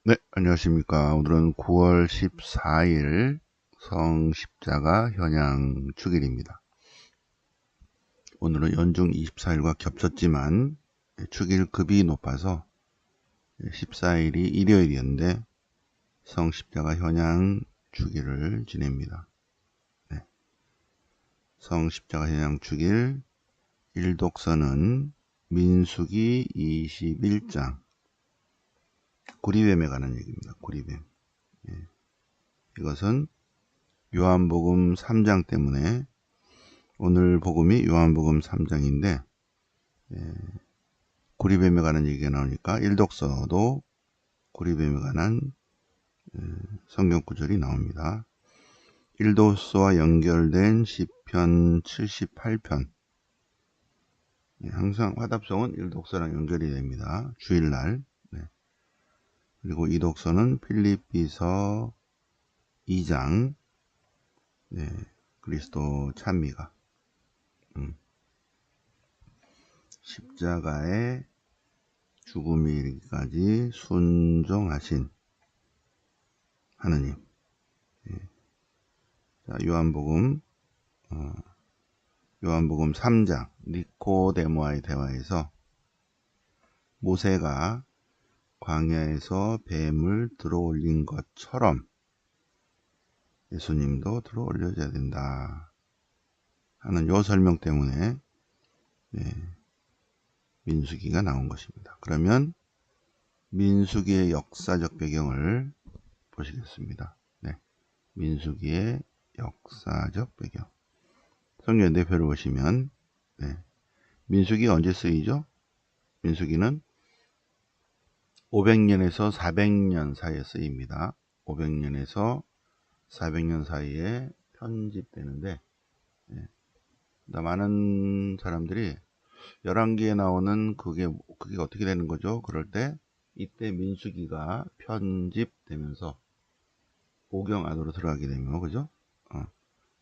네, 안녕하십니까. 오늘은 9월 14일 성십자가 현양 축일입니다. 오늘은 연중 24일과 겹쳤지만 축일급이 높아서 14일이 일요일이었는데 성십자가 현양 축일을 지냅니다. 네, 성십자가 현양 축일 일독서는 민수기 21장 구리뱀에 관한 얘기입니다. 구리뱀. 이것은 요한복음 3장 때문에 오늘 복음이 요한복음 3장인데 구리뱀에 관한 얘기가 나오니까 일독서도 구리뱀에 관한 성경 구절이 나옵니다. 일독서와 연결된 시편 78편. 항상 화답성은 일독서랑 연결이 됩니다. 주일날. 그리고 이독서는 필립비서 2장. 그리스도 찬미가 십자가의 죽음에 이르기까지 순종하신 하느님. 자, 요한복음 3장 니코데모와의 대화에서 모세가 광야에서 뱀을 들어올린 것처럼 예수님도 들어올려져야 된다 하는 요 설명 때문에 민수기가 나온 것입니다. 그러면 민수기의 역사적 배경을 보시겠습니다. 민수기의 역사적 배경. 성경 대표를 보시면 민수기가 언제 쓰이죠? 민수기는 500년에서 400년 사이에 쓰입니다. 500년에서 400년 사이에 편집되는데 많은 사람들이 11기에 나오는 그게 어떻게 되는 거죠? 그럴 때 이때 민수기가 편집되면서 오경 안으로 들어가게 되면 그죠?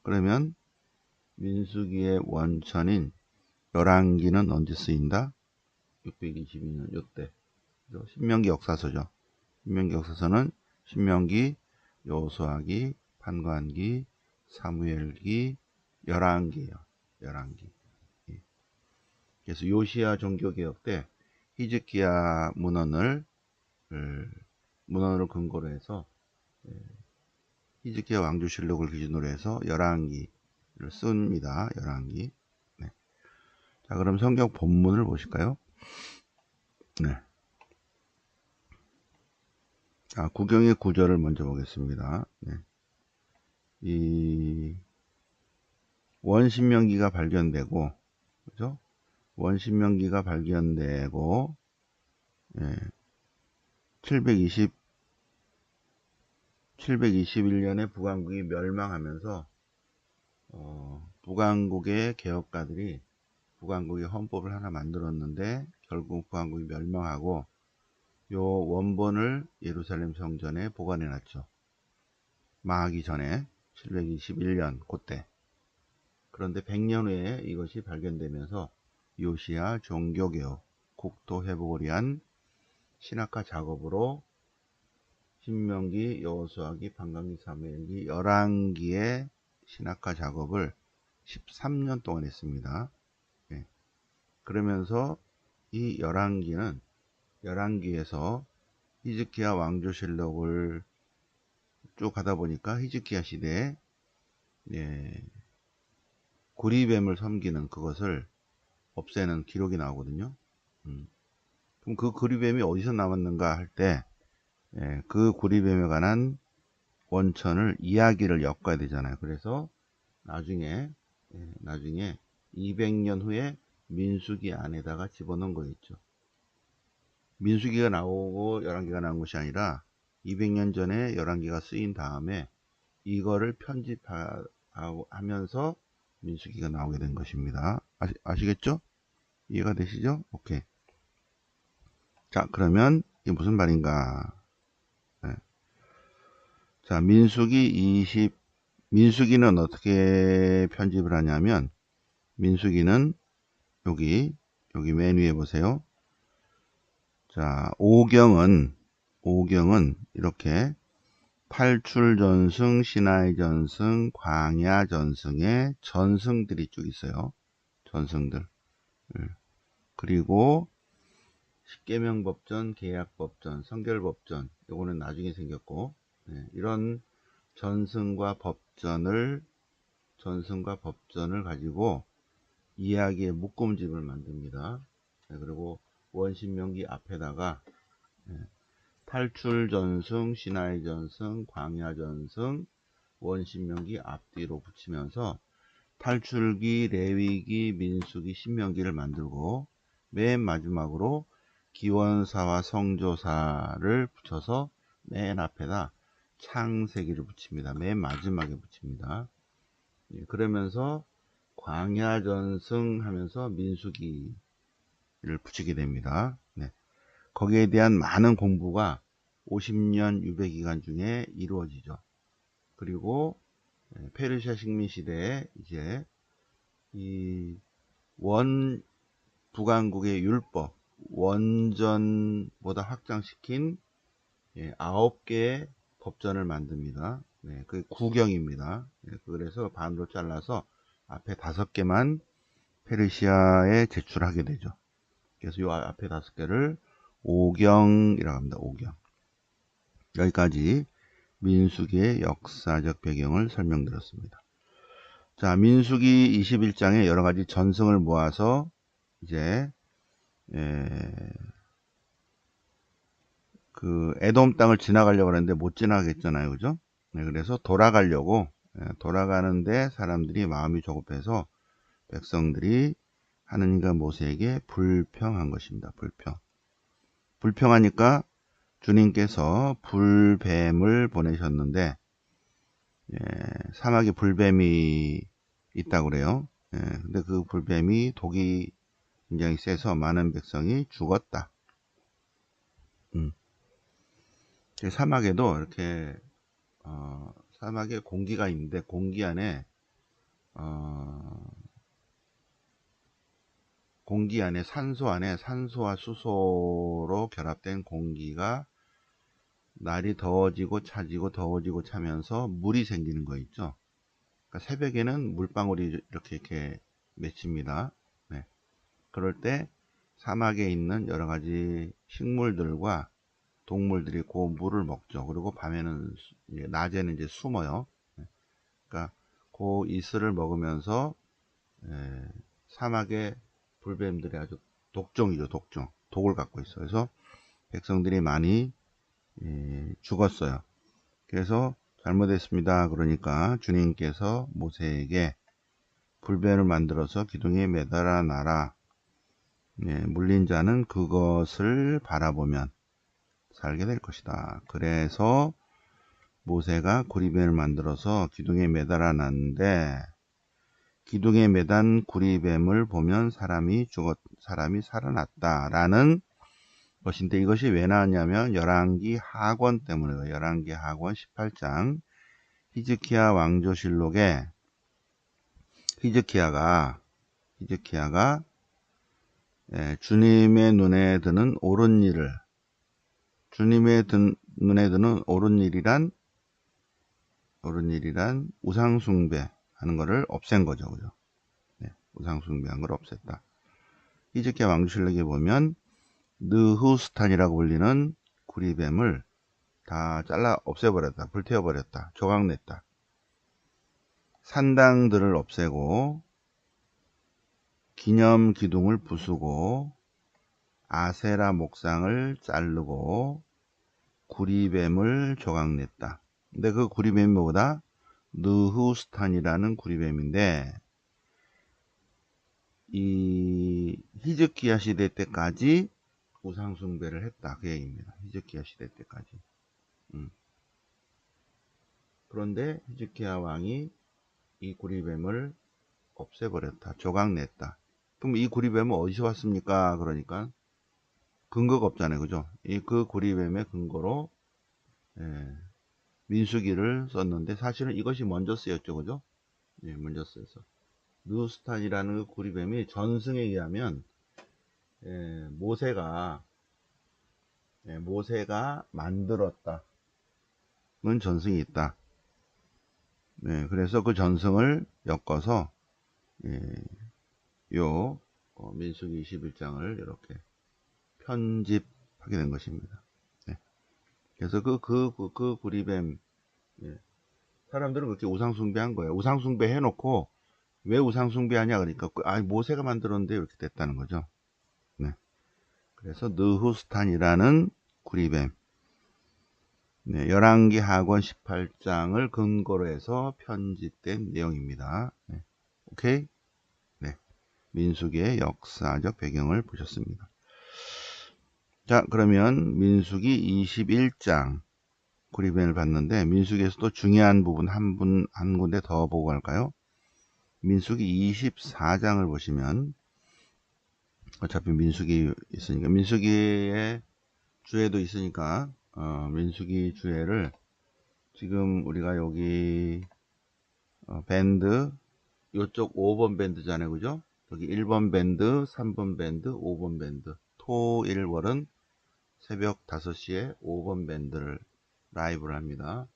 그러면 민수기의 원천인 열왕기는 언제 쓰인다? 622년 요때. 신명기 역사서죠. 신명기 역사서는 신명기, 여호수아기, 판관기, 사무엘기, 열왕기예요. 열왕기. 그래서 요시야 종교개혁 때 히즈키야 문헌을 근거로 해서 히즈키야 왕조실록을 기준으로 해서 열왕기를 씁니다. 열왕기. 자, 그럼 성경 본문을 보실까요? 자, 구경의 구절을 먼저 보겠습니다. 이 원신명기가 발견되고, 그죠? 원신명기가 발견되고, 721년에 북왕국이 멸망하면서 북왕국의 개혁가들이 북왕국의 헌법을 하나 만들었는데 결국 북왕국이 멸망하고 요 원본을 예루살렘 성전에 보관해 놨죠. 망하기 전에 721년 그때. 그런데 100년 후에 이것이 발견되면서 요시야 종교개혁, 국토회복을 위한 신학화 작업으로 신명기, 여호수아기, 판관기, 사무엘기, 열왕기의 신학화 작업을 13년 동안 했습니다. 그러면서 이 열왕기에서 히즈키야 왕조실록을 쭉 가다 보니까 히즈키야 시대에 구리뱀을 섬기는 그것을 없애는 기록이 나오거든요. 그럼 그 구리뱀이 어디서 나왔는가 할 때 그 구리뱀에 관한 원천을 이야기를 엮어야 되잖아요. 그래서 나중에 200년 후에 민수기 안에다가 집어넣은 거겠죠. 민수기가 나오고 열왕기가 나온 것이 아니라 200년 전에 열왕기가 쓰인 다음에 이거를 편집하면서 민수기가 나오게 된 것입니다. 아시겠죠? 이해가 되시죠? 오케이. 자, 그러면 이게 무슨 말인가? 자, 민수기는 어떻게 편집을 하냐면, 민수기는 여기 맨 위에 보세요. 자, 오경은 오경은 이렇게 탈출전승, 신하의전승, 광야전승의 전승들이 쭉 있어요. 전승들. 그리고 십계명법전, 계약법전, 성결법전, 요거는 나중에 생겼고, 이런 전승과 법전을 가지고 이야기의 묶음집을 만듭니다. 그리고 원신명기 앞에다가 탈출전승, 신하의전승, 광야전승, 원신명기 앞뒤로 붙이면서 탈출기, 레위기, 민수기, 신명기를 만들고 맨 마지막으로 기원사와 성조사를 붙여서 맨 앞에다 창세기를 붙입니다. 맨 마지막에 붙입니다. 그러면서 광야전승 하면서 민수기를 붙이게 됩니다. 거기에 대한 많은 공부가 50년 유배기간 중에 이루어지죠. 그리고 페르시아 식민 시대에 이제 이 북왕국의 율법 원전보다 확장시킨 9개의 법전을 만듭니다. 그게 구경입니다. 그래서 반으로 잘라서 앞에 5개만 페르시아에 제출하게 되죠. 그래서 이 앞에 5개를 오경이라고 합니다. 오경. 여기까지 민수기의 역사적 배경을 설명드렸습니다. 자, 민수기 21장에 여러 가지 전승을 모아서 이제 그 에돔 땅을 지나가려고 하는데 못 지나가겠잖아요. 그죠? 그래서 돌아가는데 사람들이 마음이 조급해서 백성들이 하느님과 모세에게 불평한 것입니다. 불평하니까 주님께서 불뱀을 보내셨는데 사막에 불뱀이 있다고 그래요. 근데 그 불뱀이 독이 굉장히 세서 많은 백성이 죽었다. 사막에도 이렇게 사막에 공기가 있는데 공기 안에 산소와 수소로 결합된 공기가 날이 더워지고 차지고 더워지고 차면서 물이 생기는 거 있죠. 그러니까 새벽에는 물방울이 이렇게 맺힙니다. 그럴 때 사막에 있는 여러 가지 식물들과 동물들이 그 물을 먹죠. 그리고 낮에는 이제 숨어요. 그러니까 그 이슬을 먹으면서 사막의 불뱀들이 아주 독종이죠. 독을 갖고 있어요. 그래서 백성들이 많이 죽었어요. 그래서 잘못했습니다. 그러니까 주님께서 모세에게 불뱀을 만들어서 기둥에 매달아 놔라. 물린 자는 그것을 바라보면 살게 될 것이다. 그래서 모세가 구리뱀을 만들어서 기둥에 매달아 놨는데 기둥에 매단 구리뱀을 보면 사람이 살아났다라는 것인데 이것이 왜 나왔냐면 열왕기 하권 때문에요. 열왕기 하권 18장 히즈키야 왕조실록에 히즈키야가 주님의 눈에 드는 옳은 일이란 우상숭배 하는 거를 없앤 거죠. 그죠? 우상숭배한 걸 없앴다. 히즈키야 왕조실록에 보면 느후스탄이라고 불리는 구리뱀을 다 잘라 없애버렸다. 불태워버렸다. 조각냈다. 산당들을 없애고 기념 기둥을 부수고 아세라 목상을 자르고 구리뱀을 조각냈다. 근데 그 구리뱀이 뭐다? 느후스탄이라는 구리뱀인데 이 히즈키야 시대 때까지 우상숭배를 했다. 그 얘기입니다. 히즈키야 시대 때까지. 그런데 히즈키야 왕이 이 구리뱀을 없애버렸다. 조각냈다. 그럼 이 구리뱀은 어디서 왔습니까? 그러니까 근거가 없잖아요. 그죠? 그 구리뱀의 근거로 민수기를 썼는데 사실은 이것이 먼저 쓰였죠. 그죠? 먼저 쓰여서 누스탄이라는 그 구리뱀이 전승에 의하면 모세가 모세가 만들었다 는 전승이 있다. 그래서 그 전승을 엮어서 요 민수기 21장을 이렇게 편집하게 된 것입니다. 그래서 그 구리뱀, 사람들은 그렇게 우상숭배한 거예요. 우상숭배 해놓고 왜 우상숭배하냐 그러니까 모세가 만들었는데 이렇게 됐다는 거죠. 그래서 느후스탄이라는 구리뱀, 열왕기 하권 18장을 근거로 해서 편집된 내용입니다. 오케이? 민수기의 역사적 배경을 보셨습니다. 자, 그러면 민수기 21장 구리뱀을 봤는데 민수기에서도 중요한 부분 한 군데 더 보고 갈까요? 민수기 24장을 보시면 어차피 민수기 있으니까 민수기에 주해도 있으니까 민수기 주해를 지금 우리가 여기 밴드 요쪽 5번 밴드잖아요, 그죠? 여기 1번 밴드, 3번 밴드, 5번 밴드, 토일월은 새벽 5시에 5번 밴드를 라이브를 합니다.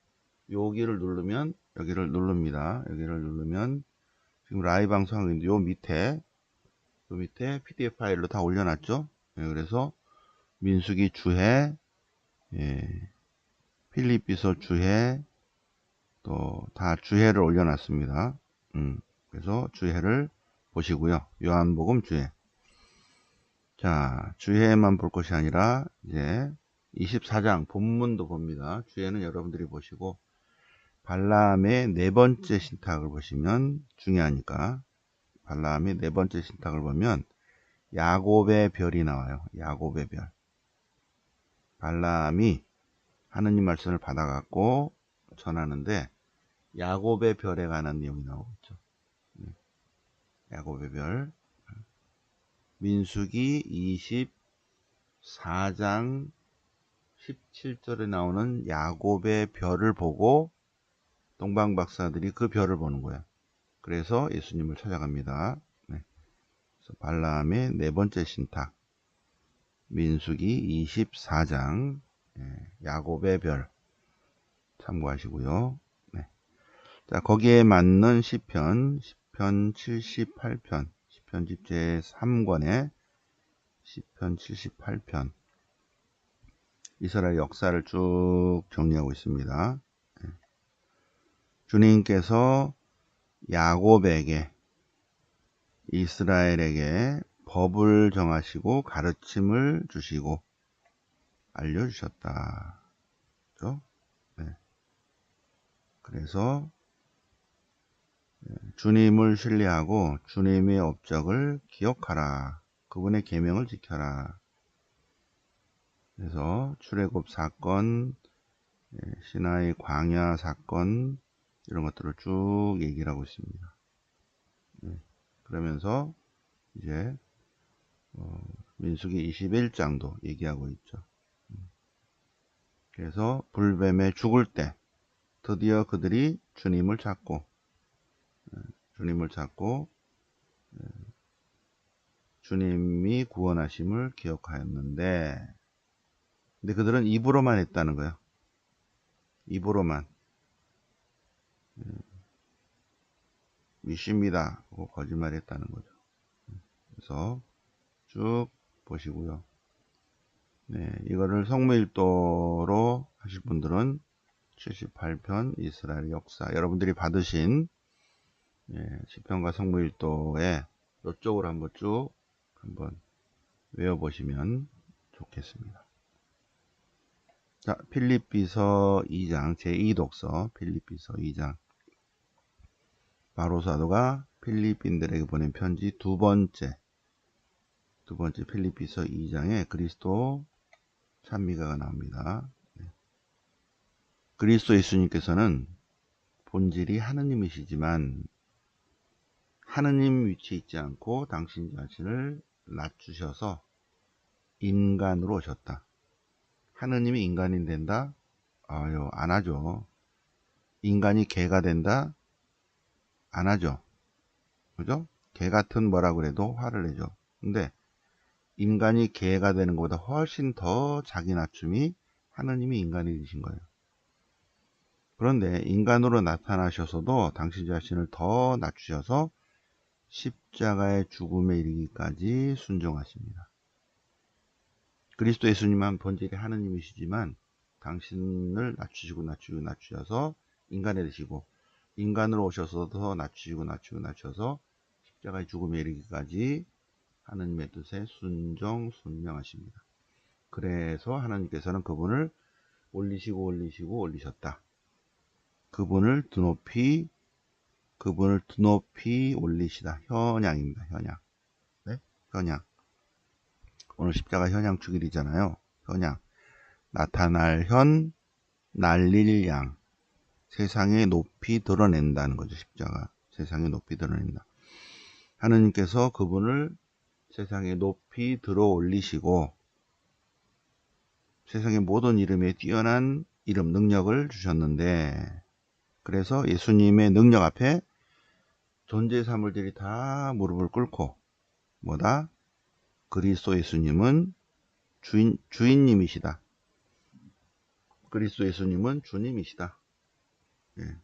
여기를 누르면 여기를 누릅니다. 여기를 누르면 지금 라이브 방송하고 있는데 요 밑에 PDF 파일로 다 올려놨죠. 그래서 민수기 주해, 필립비서 주해, 또 다 주해를 올려놨습니다. 그래서 주해를 보시고요. 요한복음 주해. 자, 주해만 볼 것이 아니라 이제 24장 본문도 봅니다. 주해는 여러분들이 보시고 발라함의 네 번째 신탁을 보시면 중요하니까 발라함의 네 번째 신탁을 보면 야곱의 별이 나와요. 야곱의 별. 발라함이 하느님 말씀을 받아갖고 전하는데 야곱의 별에 관한 내용이 나오고 있죠. 야곱의 별. 민수기 24장 17절에 나오는 야곱의 별을 보고 동방 박사들이 그 별을 보는 거야. 그래서 예수님을 찾아갑니다. 그래서 발라함의 네 번째 신탁 민수기 24장 야곱의 별 참고하시고요. 자, 거기에 맞는 시편 78편 시편집 제3권의 시편 78편 이스라엘 역사를 쭉 정리하고 있습니다. 주님께서 야곱에게 이스라엘에게 법을 정하시고 가르침을 주시고 알려주셨다. 그렇죠? 그래서 주님을 신뢰하고 주님의 업적을 기억하라. 그분의 계명을 지켜라. 그래서 출애굽 사건, 시나이 광야 사건 이런 것들을 쭉 얘기를 하고 있습니다. 그러면서 이제 민수기 21장도 얘기하고 있죠. 그래서 불뱀에 죽을 때 드디어 그들이 주님을 찾고 주님이 구원하심을 기억하였는데 근데 그들은 입으로만 했다는 거예요. 입으로만 믿습니다 하고 거짓말했다는 거죠. 그래서 쭉 보시고요. 이거를 성무일도로 하실 분들은 78편 이스라엘 역사 여러분들이 받으신 시편과 성무일도에 이쪽으로 한번 외워보시면 좋겠습니다. 자, 필립비서 2장 제2독서 필립비서 2장 바로 사도가 필리핀들에게 보낸 편지 두 번째 필립비서 2장에 그리스도 찬미가가 나옵니다. 그리스도 예수님께서는 본질이 하느님이시지만 하느님 위치에 있지 않고 당신 자신을 낮추셔서 인간으로 오셨다. 하느님이 인간이 된다? 안 하죠. 인간이 개가 된다? 안 하죠. 그죠? 개 같은 뭐라 그래도 화를 내죠. 근데 인간이 개가 되는 것보다 훨씬 더 자기 낮춤이 하느님이 인간이 되신 거예요. 그런데 인간으로 나타나셔서도 당신 자신을 더 낮추셔서 십자가의 죽음에 이르기까지 순종하십니다. 그리스도 예수님은 본질이 하느님이시지만 당신을 낮추셔서 인간이 되시고, 인간으로 오셔서 더 낮추셔서 십자가의 죽음에 이르기까지 하느님의 뜻에 순종하십니다. 그래서 하나님께서는 그분을 올리셨다. 그분을 드높이 올리시다. 현양입니다. 현양. 네? 현양. 오늘 십자가 현양 축일이잖아요. 현양. 나타날 현, 날릴 양. 세상에 높이 드러낸다는 거죠. 십자가. 세상에 높이 드러낸다. 하느님께서 그분을 세상에 높이 들어 올리시고 세상의 모든 이름에 뛰어난 이름, 능력을 주셨는데, 그래서 예수님의 능력 앞에 존재 사물들이 다 무릎을 꿇고, 뭐다? 그리스도 예수님은 주인님이시다. 그리스도 예수님은 주님이시다. 예.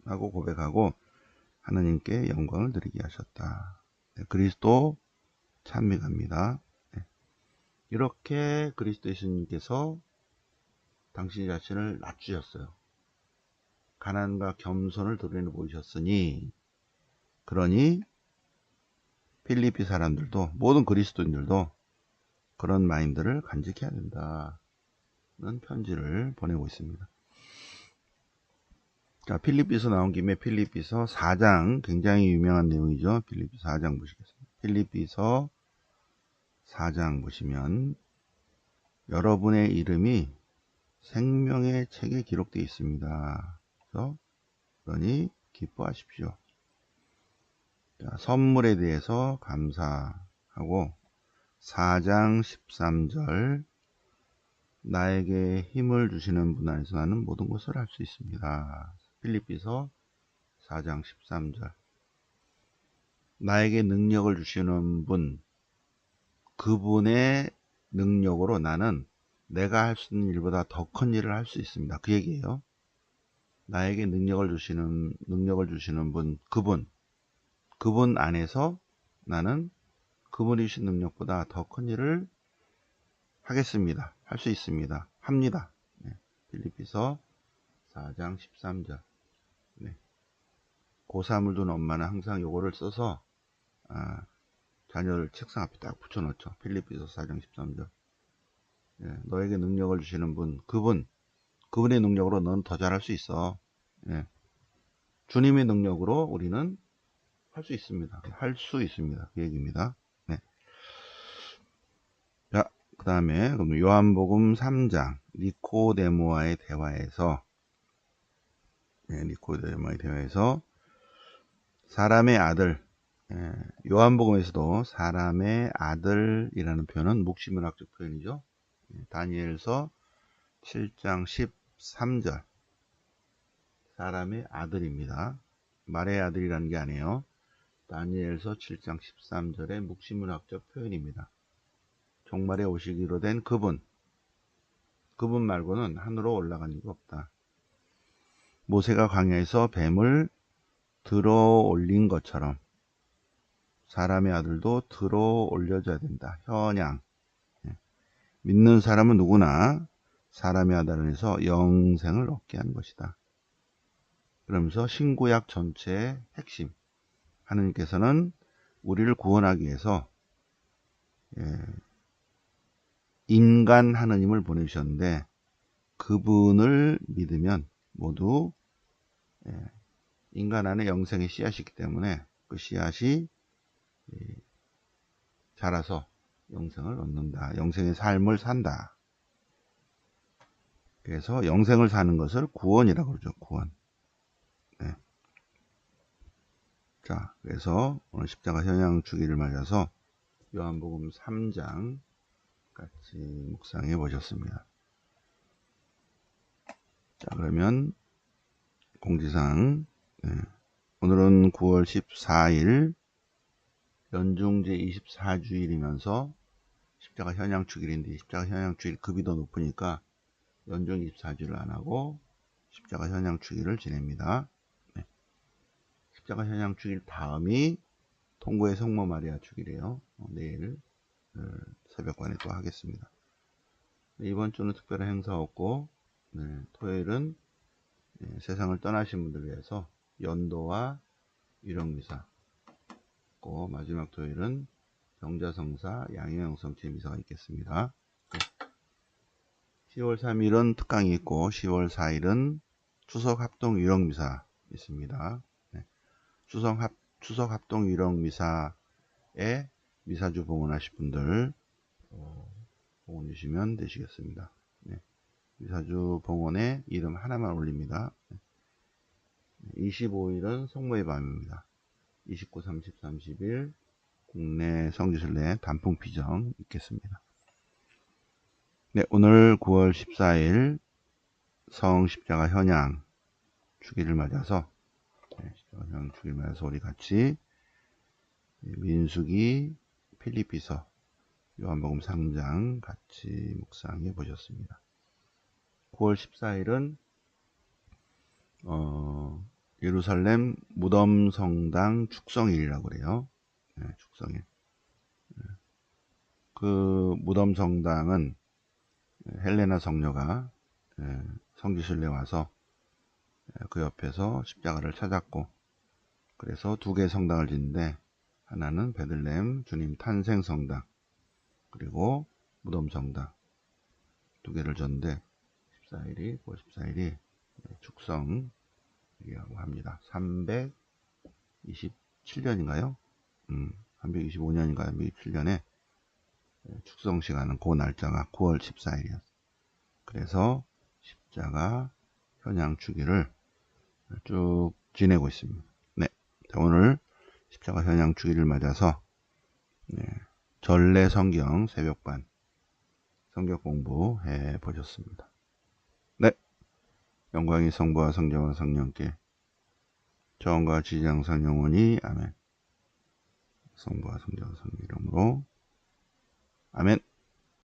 하고 고백하고 하나님께 영광을 드리게 하셨다. 네, 그리스도 찬미갑니다. 네. 이렇게 그리스도 예수님께서 당신 자신을 낮추셨어요. 가난과 겸손을 드러내 보이셨으니, 그러니 필리피 사람들도, 모든 그리스도인들도 그런 마인드를 간직해야 된다는 편지를 보내고 있습니다. 자, 필리피서 나온 김에 필리피서 4장, 굉장히 유명한 내용이죠. 필리피서 4장 보시겠습니다. 필리피서 4장 보시면 여러분의 이름이 생명의 책에 기록되어 있습니다. 그러니 기뻐하십시오. 자, 선물에 대해서 감사하고 4장 13절, 나에게 힘을 주시는 분 안에서 나는 모든 것을 할 수 있습니다. 필리피서 4장 13절, 나에게 능력을 주시는 분, 그분의 능력으로 나는 내가 할 수 있는 일보다 더 큰 일을 할 수 있습니다. 그 얘기예요. 나에게 능력을 주시는 분, 그분 안에서 나는 그분이 주신 능력보다 더 큰 일을 하겠습니다. 할 수 있습니다. 합니다. 네. 필리피서 4장 13절. 네. 고3을 둔 엄마는 항상 요거를 써서 자녀를 책상 앞에 딱 붙여놓죠. 필리피서 4장 13절. 네. 너에게 능력을 주시는 분, 그분의 능력으로 너는 더 잘할 수 있어. 네. 주님의 능력으로 우리는 할 수 있습니다. 할 수 있습니다. 그 얘기입니다. 네. 자, 그 다음에 요한복음 3장 니코데모와의 대화에서, 사람의 아들, 요한복음에서도 사람의 아들이라는 표현은 묵시문학적 표현이죠. 다니엘서 7장 13절, 사람의 아들입니다. 말의 아들이라는 게 아니에요. 다니엘서 7장 13절의 묵시문학적 표현입니다. 종말에 오시기로 된 그분 말고는 하늘로 올라간 이가 없다. 모세가 광야에서 뱀을 들어 올린 것처럼 사람의 아들도 들어 올려져야 된다. 현양. 믿는 사람은 누구나 사람의 아들 안에서 영생을 얻게 하는 것이다. 그러면서 신구약 전체의 핵심, 하느님께서는 우리를 구원하기 위해서 인간 하느님을 보내주셨는데, 그분을 믿으면 모두 인간 안에 영생의 씨앗이 있기 때문에 그 씨앗이 자라서 영생을 얻는다. 영생의 삶을 산다. 그래서 영생을 사는 것을 구원이라고 그러죠. 구원. 네. 자, 그래서 오늘 십자가 현양 주기를 맞아서 요한복음 3장 같이 묵상해 보셨습니다. 자, 그러면 공지사항, 오늘은 9월 14일 연중제 24주일이면서 십자가 현양축일인데 십자가 현양축일 급이 더 높으니까 연중 24주를 안 하고 십자가 현양축일을 지냅니다. 네. 십자가 현양축일 다음이 통고의 성모 마리아 축일이에요. 내일 새벽반에 또 하겠습니다. 네, 이번 주는 특별한 행사 없고 네, 토요일은 세상을 떠나신 분들 위해서 연도와 유령미사, 또 마지막 토요일은 병자성사 양효영성 제미사가 있겠습니다. 10월 3일은 특강이 있고 10월 4일은 추석 합동 유령미사 있습니다. 네. 추석 합동 유령미사에 미사주 봉헌하실 분들 봉헌 주시면 되시겠습니다. 네. 미사주 봉헌에 이름 하나만 올립니다. 25일은 성모의 밤입니다. 29, 30, 31 국내 성지순례 단풍피정 있겠습니다. 네, 오늘 9월 14일 성십자가 현양 주기를 맞아서 십자가 현양 주기를 맞아서 우리 같이 민수기, 필리피서, 요한복음 3장 같이 묵상해 보셨습니다. 9월 14일은 예루살렘 무덤성당 축성일이라고 그래요. 네, 축성일. 그 무덤성당은 헬레나 성녀가 성지순례 와서 그 옆에서 십자가를 찾았고, 그래서 두 개의 성당을 짓는데 하나는 베들레헴 주님 탄생 성당, 그리고 무덤 성당 두 개를 졌는데 9월 14일이 축성이라고 합니다. 327년인가요? 325년인가 327년에 축성 시간은 그 날짜가 9월 14일이었어요. 그래서 십자가 현양 주기를 쭉 지내고 있습니다. 네, 오늘 십자가 현양 주기를 맞아서 전래 성경 새벽반 성경 공부해 보셨습니다. 네, 영광이 성부와 성자와 성령께 저원과 지장선 영원히 아멘. 성부와 성자와 성령 이름으로 아멘.